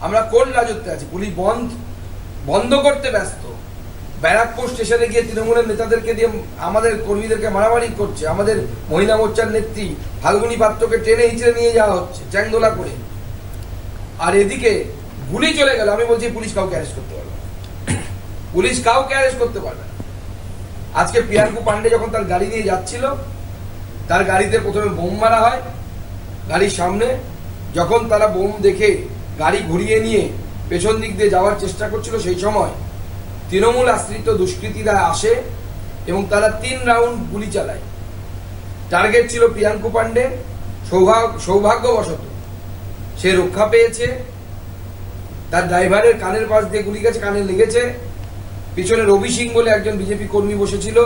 আমরা কোন রাজত্বে আছি? পুলিশ বন্ধ করতে ব্যস্ত। ব্যারাকপুর স্টেশনে গিয়ে তৃণমূলের নেতাদেরকে দিয়ে আমাদের কর্মীদেরকে মারামারি করছে। আমাদের মহিলা মোর্চার নেত্রী ফাল্গুনী পাত্রকে ট্রেনে হিঁচড়ে নিয়ে যাওয়া হচ্ছে চ্যাংদোলা করে। আর এদিকে গুলি চলে গেল। আমি বলছি পুলিশ কাউকে অ্যারেস্ট করতে পারবে না, পুলিশ কাউকে অ্যারেস্ট করতে পারবে না। আজকে প্রিয়াঙ্কু পান্ডে যখন তার গাড়ি নিয়ে যাচ্ছিল, তার গাড়িতে প্রথমে বোম মারা হয় গাড়ির সামনে। যখন তারা বোম দেখে গাড়ি ঘুরিয়ে নিয়ে পেছন দিক দিয়ে যাওয়ার চেষ্টা করছিল, সেই সময় তৃণমূল আশ্রিত দুষ্কৃতীরা আসে এবং তারা 3 রাউন্ড গুলি চালায়। টার্গেট ছিল প্রিয়াঙ্কু পান্ডে। সৌভাগ্যবশত সে রক্ষা পেয়েছে। তার ড্রাইভারের কানের পাশ দিয়ে গুলি গেছে, কানে লেগেছে। পিছনে রবি সিং বলে একজন বিজেপি কর্মী বসেছিল,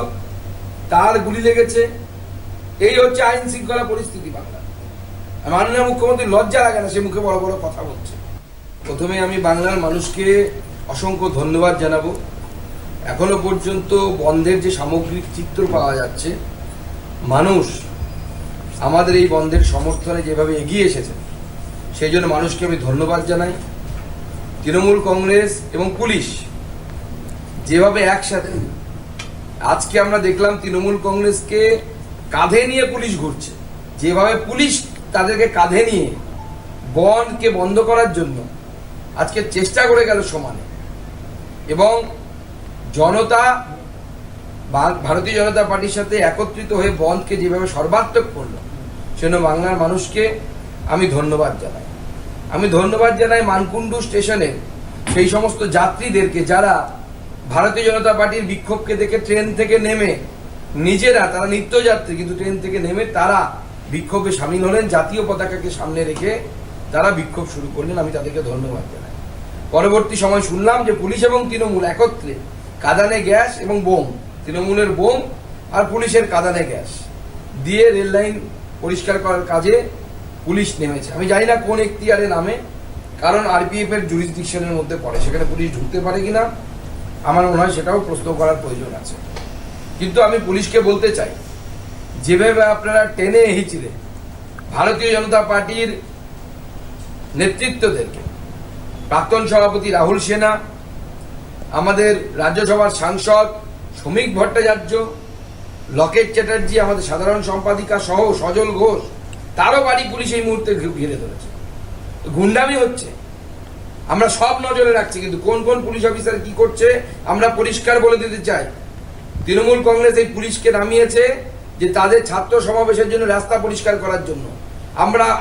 তার গুলি লেগেছে। এই হচ্ছে আইন শৃঙ্খলা পরিস্থিতি বাংলা। মাননীয় মুখ্যমন্ত্রী লজ্জা লাগে না, সে মুখে বড় বড় কথা বলছে। প্রথমে আমি বাংলার মানুষকে অসংখ্য ধন্যবাদ জানাবো। এখনো পর্যন্ত বন্ধের যে সামগ্রিক চিত্র পাওয়া যাচ্ছে, মানুষ আমাদের এই বন্ধের সমর্থনে যেভাবে এগিয়ে এসেছে, সেই জন্য মানুষকে আমি ধন্যবাদ জানাই। তৃণমূল কংগ্রেস এবং পুলিশ যেভাবে একসাথে, আজকে আমরা দেখলাম তৃণমূল কংগ্রেসকে কাঁধে নিয়ে পুলিশ ঘুরছে। যেভাবে পুলিশ তাদেরকে কাঁধে নিয়ে বনকে বন্ধ করার জন্য আজকে চেষ্টা করে গেল সমানে, এবং জনতা ভারতীয় জনতা পার্টির সাথে একত্রিত হয়ে বনকে যেভাবে সর্বাত্মক করলো, সেজন্য বাংলার মানুষকে আমি ধন্যবাদ জানাই। আমি ধন্যবাদ জানাই মানকুণ্ডু স্টেশনে সেই সমস্ত যাত্রীদেরকে যারা ভারতীয় জনতা পার্টির বিক্ষোভকে দেখে ট্রেন থেকে নেমে নিজেরা, তারা নিত্যযাত্রী কিন্তু ট্রেন থেকে নেমে তারা বিক্ষোভে সামিল হলেন। জাতীয় পতাকাকে সামনে রেখে তারা বিক্ষোভ শুরু করলেন। আমি তাদেরকে ধন্যবাদ জানাই। পরবর্তী সময় শুনলাম যে পুলিশ এবং তৃণমূল একত্রে কাঁদানে গ্যাস এবং বোম, তৃণমূলের বোম আর পুলিশের কাঁদানে গ্যাস দিয়ে রেল লাইন পরিষ্কার করার কাজে পুলিশ নেমেছে। আমি জানি না কোন এখতিয়ারে নামে, কারণ আরপিএফ এর জুরিসডিকশনের মধ্যে পড়ে, সেখানে পুলিশ ঢুকতে পারে কিনা আমার মনে হয় সেটাও প্রশ্ন করার প্রয়োজন আছে। কিন্তু আমি পুলিশকে বলতে চাই, যেভাবে আপনারা টেনে হিঁচড়ে ভারতীয় জনতা পার্টির নেতৃত্বদেরকে, প্রাক্তন সভাপতি রাহুল সেনা, আমাদের রাজ্যসভার সাংসদ শ্রমিক ভট্টাচার্য, লকেট চ্যাটার্জি, আমাদের সাধারণ সম্পাদিকা সহ সজল ঘোষ, তারও বাড়ি পুলিশ এই মুহূর্তে ঘিরে ধরেছে। গুন্ডামি হচ্ছে, আমরা সব নজরে রাখছি, কিন্তু কোন কোন পুলিশ অফিসার কি করছে আমরা পরিষ্কার বলে দিতে চাই। তৃণমূল কংগ্রেস এই পুলিশকে নামিয়েছে যে তাদের ছাত্র সমাবেশের জন্য রাস্তা পরিষ্কার করার জন্য।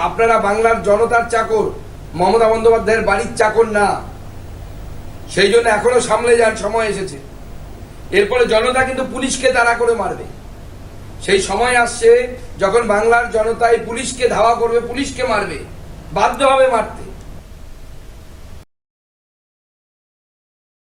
আপনারা বাংলার জনতার চাকর, মমতা বন্দ্যোপাধ্যায়ের বাড়ির চাকর না। সেই জন্য এখনো সামলে যান, সময় এসেছে। এরপরে জনতা কিন্তু পুলিশকে তাড়া করে মারবে। সেই সময় আসছে যখন বাংলার জনতা এই পুলিশকে ধাওয়া করবে, পুলিশকে মারবে, বাধ্য হবে মারতে।